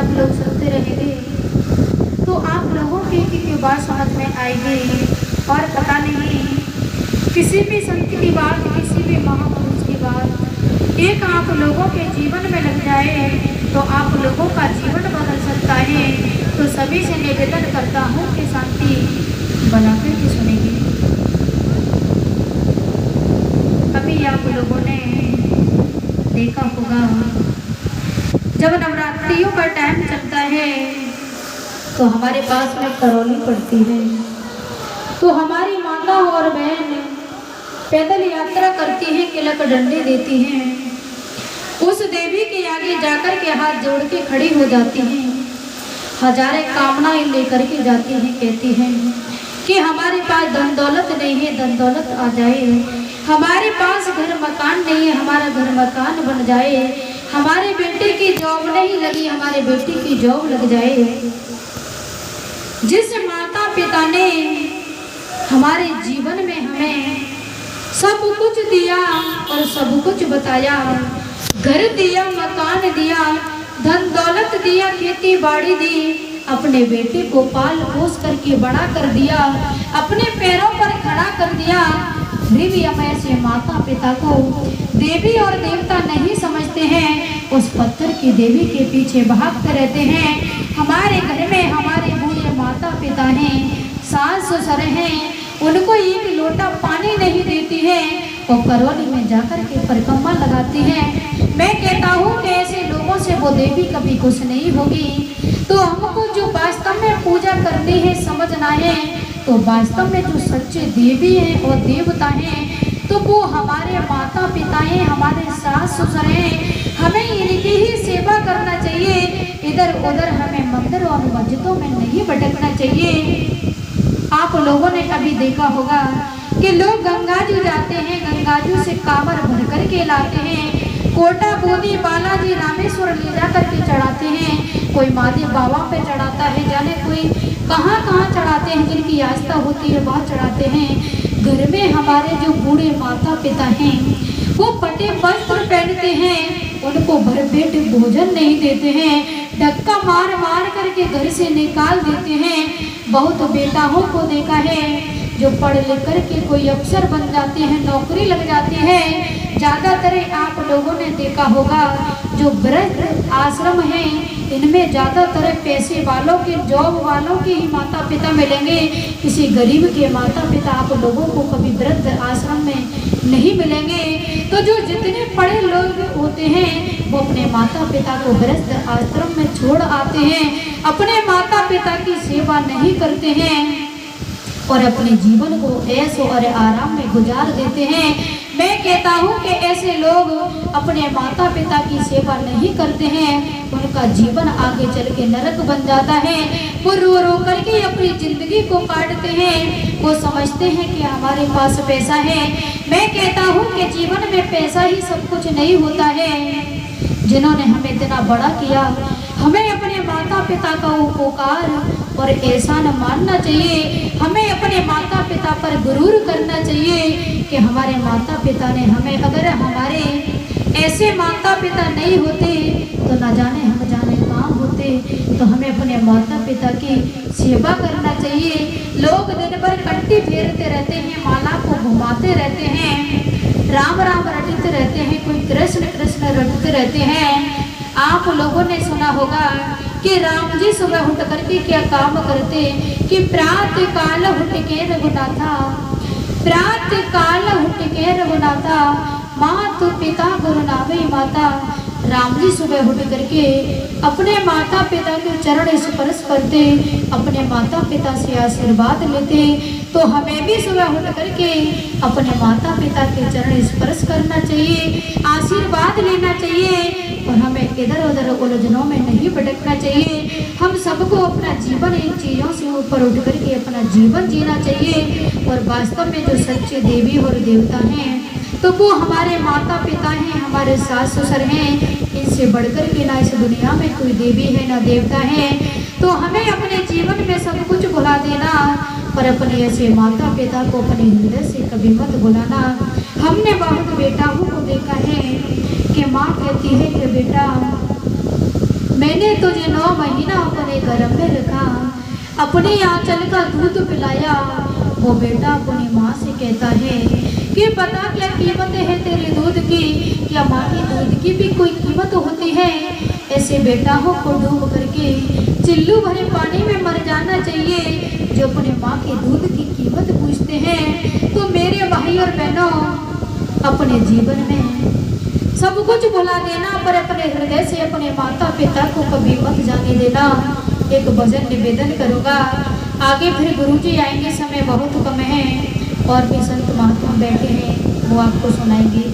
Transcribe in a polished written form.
आप लोग सुनते रहेंगे तो आप लोगों की बात समझ में आएगी। और पता नहीं किसी भी संत की बात, किसी भी महापुरुष की बात एक आप लोगों के जीवन में लग जाए तो आप लोगों का जीवन बदल सकता है। तो सभी से निवेदन करता हूँ कि शांति बनाकर के सुनेगी। अभी आप लोगों ने देखा होगा जब नवरात्रियों का टाइम चलता है तो हमारे पास में करौली पड़ती है, तो हमारी माता और बहन पैदल यात्रा करती है, तिलक डंडे देती हैं, उस देवी के आगे जाकर के हाथ जोड़ के खड़ी हो जाती हैं, हजारे कामनाएं लेकर के जाती हैं, कहती हैं कि हमारे पास धन दौलत नहीं है, धन दौलत आ जाए, हमारे पास घर मकान नहीं है, हमारा घर मकान बन जाए, हमारे बेटे की जॉब नहीं लगी, हमारे बेटी की जॉब लग जाए। जिस माता पिता ने हमारे जीवन में हमें सब कुछ दिया और सब कुछ बताया, घर दिया, मकान दिया, धन दौलत दिया, खेती बाड़ी दी, अपने बेटे को पाल पोस करके बड़ा कर दिया, अपने पैरों पर खड़ा कर दिया, फिर भी हम ऐसे माता पिता को देवी और देवता नहीं समझते हैं, उस पत्थर की देवी के पीछे भागते रहते हैं। हमारे घर में हमारे बूढ़े माता पिता हैं, सास ससुर हैं, उनको एक लोटा पानी नहीं देती है, वो करौली में जाकर के परिक्रमा लगाती हैं। मैं कहता हूँ कि ऐसे लोगों से वो देवी कभी खुश नहीं होगी। तो हमको जो वास्तव में पूजा करनी है, समझना है, तो वास्तव में जो सच्चे देवी हैं और देवता हैं तो वो हमारे माता पिता हैं, हमारे सास ससुर हैं, हमें इनकी ही सेवा करना चाहिए। इधर उधर हमें मंदिर और मस्जिदों में नहीं भटकना चाहिए। आप लोगों ने कभी देखा होगा कि लोग गंगाजू जाते हैं, गंगाजू से कांवर भर कर के लाते हैं, कोटा बूंदी बालाजी रामेश्वर ले जा करके चढ़ाते हैं, कोई महादेव बाबा पे चढ़ाता है, जाने कोई कहाँ कहाँ चढ़ाते हैं, जिनकी आस्था होती है वहाँ चढ़ाते हैं। घर में हमारे जो बूढ़े माता पिता हैं वो फटे वस्त्र पहनते हैं, उनको भरपेट भोजन नहीं देते हैं, धक्का मार मार करके घर से निकाल देते हैं। बहुत बेटाओं को देखा है जो पढ़ लिख करके कोई अफसर बन जाते हैं, नौकरी लग जाती है। ज़्यादातर आप लोगों ने देखा होगा जो वृद्ध आश्रम हैं इनमें ज़्यादातर पैसे वालों के, जॉब वालों के ही माता पिता मिलेंगे, किसी गरीब के माता पिता आप लोगों को कभी वृद्ध आश्रम में नहीं मिलेंगे। तो जो जितने पढ़े लोग होते हैं वो अपने माता पिता को वृद्ध आश्रम में छोड़ आते हैं, अपने माता पिता की सेवा नहीं करते हैं और अपने जीवन को ऐश और आराम में गुजार देते हैं। मैं कहता हूँ कि ऐसे लोग अपने माता पिता की सेवा नहीं करते हैं, उनका जीवन आगे चल के नरक बन जाता है। वो रो रो करके अपनी जिंदगी को काटते हैं, वो समझते हैं कि हमारे पास पैसा है। मैं कहता हूँ कि जीवन में पैसा ही सब कुछ नहीं होता है। जिन्होंने हमें इतना बड़ा किया, हमें अपने माता पिता का उपकार और एहसान मानना चाहिए। हमें अपने माता पिता पर गुरूर करना चाहिए कि हमारे माता पिता ने हमें, अगर हमारे ऐसे माता पिता नहीं होते तो ना जाने हम जाने कहाँ होते। तो हमें अपने माता पिता की सेवा करना चाहिए। लोग दिन भर कंठी फेरते रहते हैं, माला को घुमाते रहते हैं, राम राम रटते रहते हैं, कोई कृष्ण कृष्ण रटते रहते हैं। आप लोगों ने सुना होगा कि राम जी सुबह उठ करके क्या काम करते कि प्रातः काल उठ के रघुनाथा, प्रातः काल उठ के रघुनाथा, मातु पिता गुरु नावे माता। राम जी सुबह उठ करके अपने माता पिता के चरण स्पर्श करते, अपने माता पिता से आशीर्वाद लेते। तो हमें भी सुबह उठ करके अपने माता पिता के चरण स्पर्श करना चाहिए, आशीर्वाद लेना चाहिए और हमें इधर उधर उलझनों में नहीं भटकना चाहिए। हम सबको अपना जीवन इन चीज़ों से ऊपर उठ करके अपना जीवन जीना चाहिए। और वास्तव में जो सच्चे देवी और देवता हैं तो वो हमारे माता पिता हैं, हमारे सास ससुर हैं। इनसे बढ़कर के ना इस दुनिया में कोई देवी है ना देवता है। तो हमें अपने जीवन में सब कुछ भुला देना, पर अपने ऐसे माता पिता को अपने हृदय से कभी मत भुलाना। हमने बहुत बेटाओं को देखा है कि माँ कहती है कि बेटा मैंने तुझे 9 महीना अपने गर्भ में रखा, अपने आंचल का दूध पिलाया। वो बेटा अपनी माँ से कहता है कि पता क्या कीमत है तेरे दूध की, क्या माँ के दूध की भी कोई कीमत होती है? ऐसे बेटाओं को डूब करके चिल्लू भरे पानी में मर जाना चाहिए जो अपने माँ के दूध की कीमत पूछते हैं। तो मेरे भाई और बहनों, अपने जीवन में सब कुछ भुला देना, पर अपने हृदय से अपने माता पिता को कभी मत जाने देना। एक भजन निवेदन करूँगा, आगे फिर गुरुजी आएंगे, समय बहुत कम है और भी संत महात्मा बैठे हैं, वो आपको सुनाएंगे।